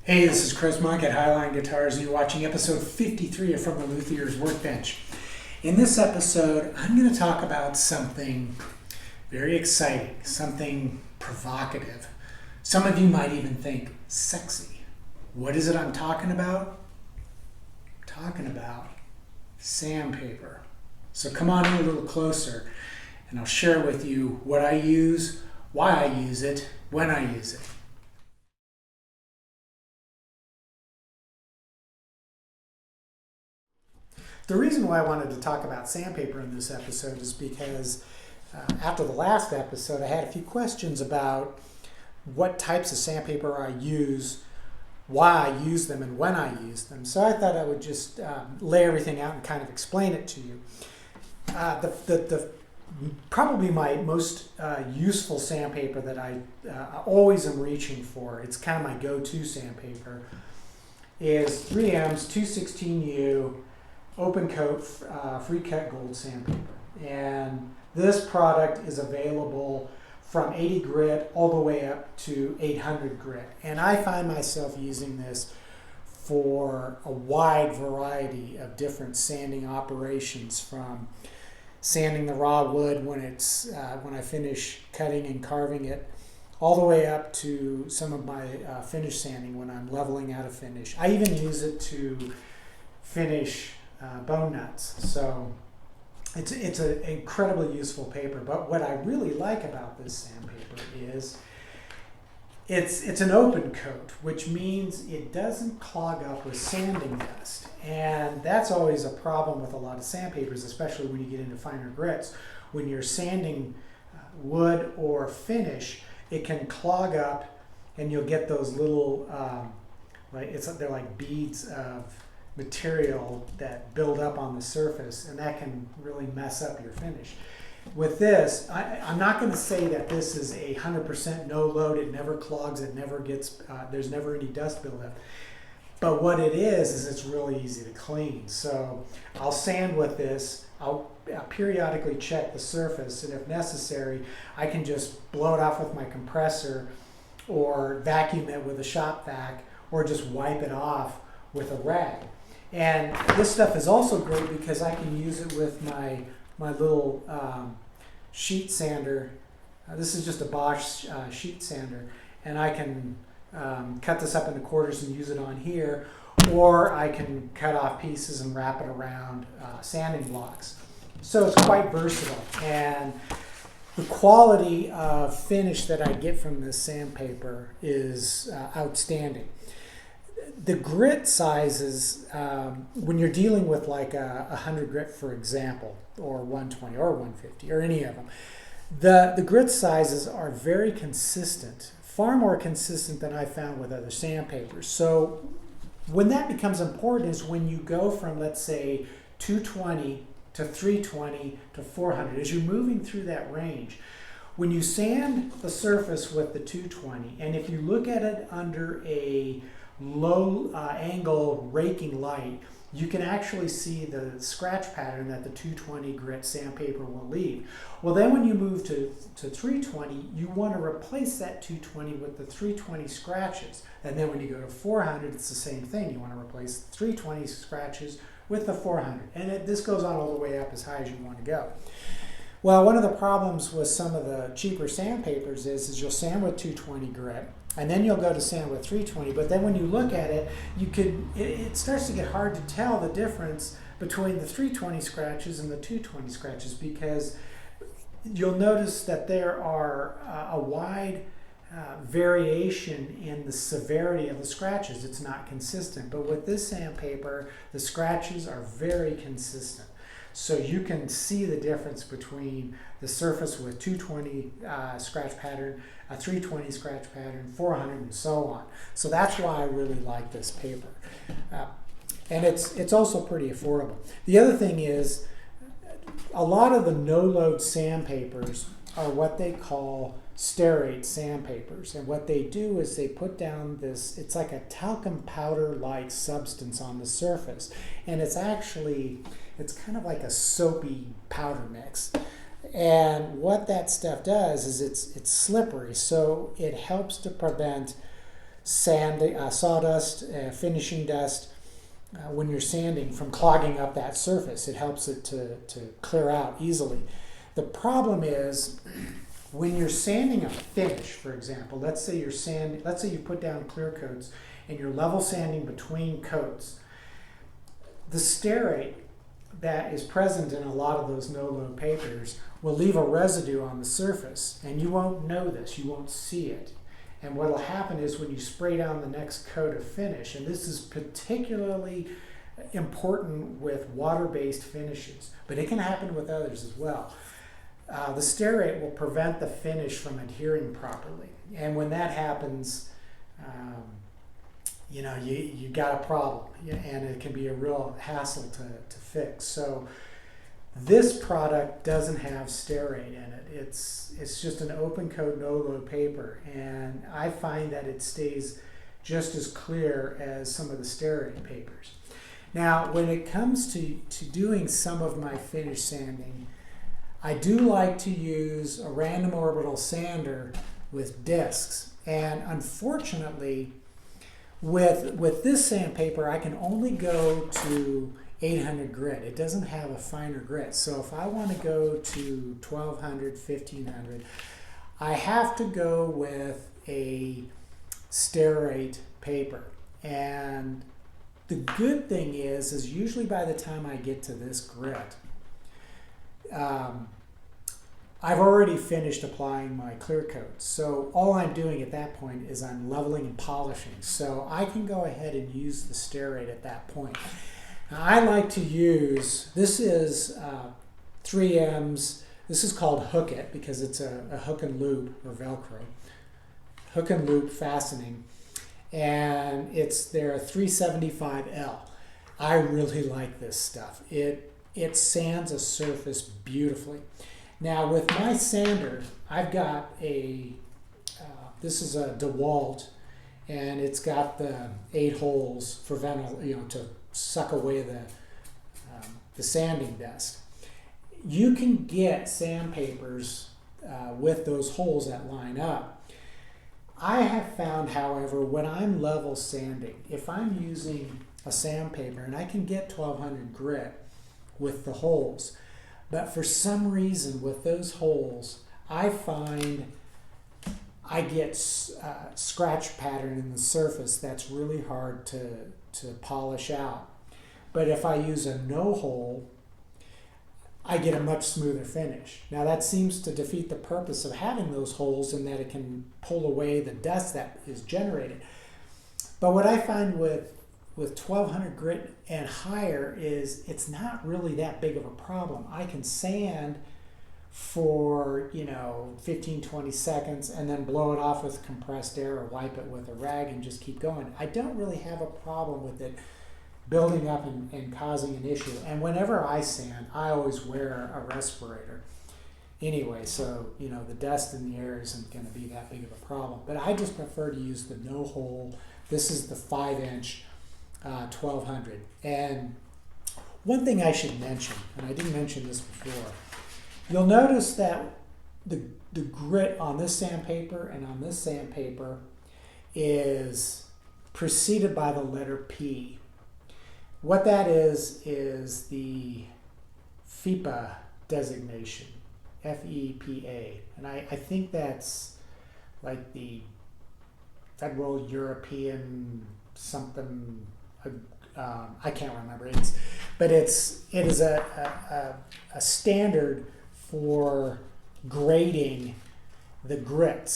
Hey, this is Chris Monk at Highline Guitars, and you're watching episode 53 of From the Luthier's Workbench. In this episode, I'm going to talk about something very exciting, something provocative. Some of you might even think sexy. What is it I'm talking about? I'm talking about sandpaper. So come on in a little closer, and I'll share with you what I use, why I use it, when I use it. The reason why I wanted to talk about sandpaper in this episode is because after the last episode, I had a few questions about what types of sandpaper I use, why I use them, and when I use them. So I thought I would just lay everything out and kind of explain it to you. Probably my most useful sandpaper that I always am reaching for, it's kind of my go-to sandpaper, is 3M's 216U open coat Fre-Cut gold sandpaper. And this product is available from 80 grit all the way up to 800 grit. And I find myself using this for a wide variety of different sanding operations, from sanding the raw wood when I finish cutting and carving it, all the way up to some of my finish sanding when I'm leveling out a finish. I even use it to finish bone nuts. So it's an incredibly useful paper. But what I really like about this sandpaper is it's an open coat, which means it doesn't clog up with sanding dust. And that's always a problem with a lot of sandpapers, especially when you get into finer grits. When you're sanding wood or finish, it can clog up and you'll get those little, they're like beads of material that build up on the surface, and that can really mess up your finish. With this, I'm not going to say that this is 100% no load. It never clogs. It never gets. There's never any dust buildup. But what it is it's really easy to clean. So I'll sand with this. I'll periodically check the surface, and if necessary, I can just blow it off with my compressor, or vacuum it with a shop vac, or just wipe it off with a rag. And this stuff is also great because I can use it with my little sheet sander. This is just a Bosch sheet sander, and I can cut this up into quarters and use it on here, or I can cut off pieces and wrap it around sanding blocks. So it's quite versatile, and the quality of finish that I get from this sandpaper is outstanding. The grit sizes, when you're dealing with like a 100 grit, for example, or 120 or 150 or any of them, the grit sizes are very consistent, far more consistent than I found with other sandpapers. So when that becomes important is when you go from, let's say, 220 to 320 to 400. As you're moving through that range, when you sand the surface with the 220, and if you look at it under a low angle raking light, you can actually see the scratch pattern that the 220 grit sandpaper will leave. Well, then when you move to 320, you want to replace that 220 with the 320 scratches. And then when you go to 400, it's the same thing. You want to replace the 320 scratches with the 400. And this goes on all the way up as high as you want to go. Well, one of the problems with some of the cheaper sandpapers is you'll sand with 220 grit, and then you'll go to sand with 320, but then when you look at it, it starts to get hard to tell the difference between the 320 scratches and the 220 scratches, because you'll notice that there are a wide variation in the severity of the scratches. It's not consistent, but with this sandpaper, the scratches are very consistent. So you can see the difference between the surface with 220 scratch pattern, a 320 scratch pattern, 400, and so on. So that's why I really like this paper. And it's also pretty affordable. The other thing is, a lot of the no-load sandpapers are what they call Stearate Sandpapers. And what they do is they put down this, it's like a talcum powder-like substance on the surface. And it's kind of like a soapy powder mix. And what that stuff does is it's slippery, so it helps to prevent sawdust, finishing dust when you're sanding from clogging up that surface. It helps it to clear out easily. The problem is when you're sanding a finish, for example, let's say you put down clear coats and you're level sanding between coats. The stearate that is present in a lot of those no-load papers will leave a residue on the surface, and you won't know this, you won't see it. And what will happen is when you spray down the next coat of finish, and this is particularly important with water-based finishes, but it can happen with others as well. The stearate will prevent the finish from adhering properly. And when that happens, you got a problem, and it can be a real hassle to fix. So this product doesn't have stearate in it. It's just an open coat no-load paper, and I find that it stays just as clear as some of the stearate papers. Now, when it comes to doing some of my finish sanding, I do like to use a random orbital sander with discs, and unfortunately, with this sandpaper, I can only go to 800 grit. It doesn't have a finer grit. So if I want to go to 1200, 1500, I have to go with a stearate paper. And the good thing is usually by the time I get to this grit, I've already finished applying my clear coat. So all I'm doing at that point is I'm leveling and polishing. So I can go ahead and use the stearate at that point. Now, I like to use, this is 3M's, this is called Hookit because it's a hook and loop or Velcro. Hook and loop fastening. And it's their 375L. I really like this stuff. It sands a surface beautifully. Now with my sander, I've got this is a DeWalt, and it's got the 8 holes for to suck away the sanding dust. You can get sandpapers with those holes that line up. I have found, however, when I'm level sanding, if I'm using a sandpaper, and I can get 1200 grit with the holes, but for some reason with those holes, I find I get scratch pattern in the surface that's really hard to polish out. But if I use a no hole, I get a much smoother finish. Now that seems to defeat the purpose of having those holes in that it can pull away the dust that is generated. But what I find with 1200 grit and higher is it's not really that big of a problem. I can sand for 15-20 seconds and then blow it off with compressed air or wipe it with a rag and just keep going. I don't really have a problem with it building up and causing an issue. And whenever I sand, I always wear a respirator anyway, so the dust in the air isn't going to be that big of a problem. But I just prefer to use the no hole. This is the 5-inch 1200. And one thing I should mention, and I didn't mention this before, you'll notice that the grit on this sandpaper and on this sandpaper is preceded by the letter P. What that is the FEPA designation, FEPA. And I think that's like the Federal European something, I can't remember. It is a standard for grading the grit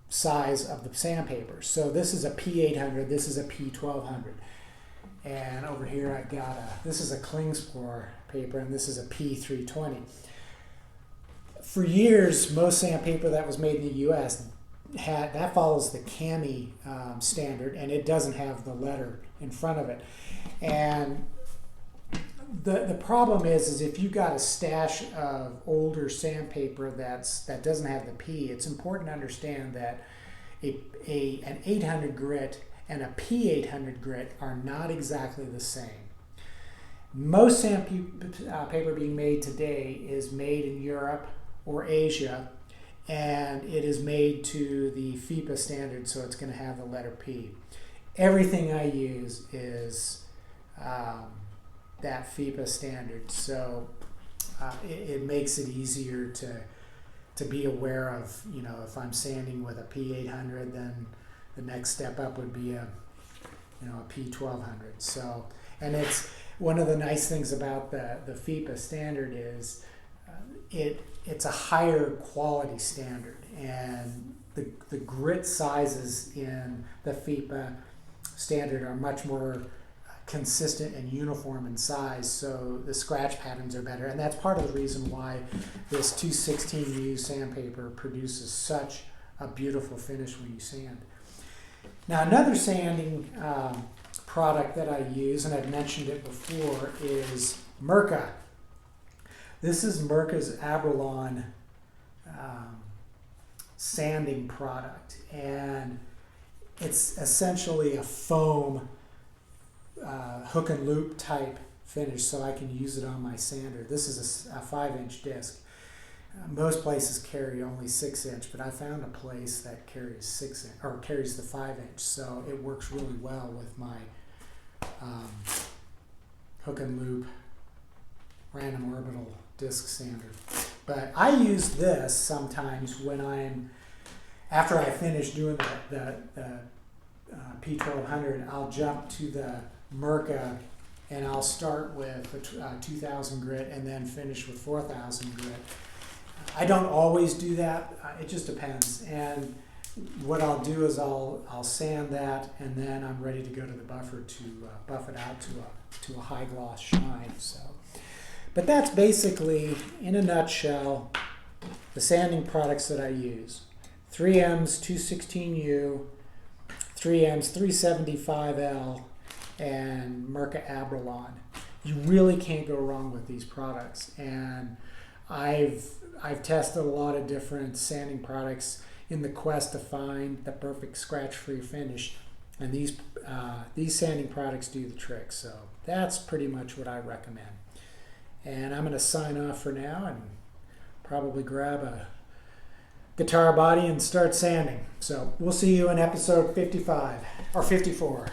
size of the sandpaper. So this is a P800, this is a P1200. And over here I've got this is a Klingspor paper, and this is a P320. For years, most sandpaper that was made in the US that follows the CAMI standard, and it doesn't have the letter in front of it. And the problem is if you've got a stash of older sandpaper that doesn't have the P, it's important to understand that an 800 grit and a P800 grit are not exactly the same. Most sandpaper being made today is made in Europe or Asia, and it is made to the FIPA standard, so it's going to have the letter P. Everything I use is that FIPA standard, so it makes it easier to be aware of, you know, if I'm sanding with a P800, then the next step up would be a P1200. So, and it's one of the nice things about the FIPA standard is it's a higher quality standard, and the grit sizes in the FIPA standard are much more consistent and uniform in size, so the scratch patterns are better, and that's part of the reason why this 216U sandpaper produces such a beautiful finish when you sand. Now, another sanding product that I use, and I've mentioned it before, is Mirka. This is Mirka's Abralon sanding product, and it's essentially a foam hook and loop type finish, so I can use it on my sander. This is a 5-inch disc. Most places carry only 6-inch, but I found a place that carries 6-inch or carries the 5-inch, so it works really well with my hook and loop random orbital disc sander. But I use this sometimes when after I finish doing the P1200, I'll jump to the Mirka, and I'll start with a 2000 grit and then finish with 4000 grit. I don't always do that. It just depends. And what I'll do is I'll sand that, and then I'm ready to go to the buffer to buff it out to a high gloss shine. So, but that's basically, in a nutshell, the sanding products that I use: 3M's 216U, 3M's 375L, and Mirka Abralon. You really can't go wrong with these products, and I've tested a lot of different sanding products in the quest to find the perfect scratch-free finish, and these sanding products do the trick. So that's pretty much what I recommend. And I'm going to sign off for now and probably grab a guitar body and start sanding. So we'll see you in episode 55 or 54.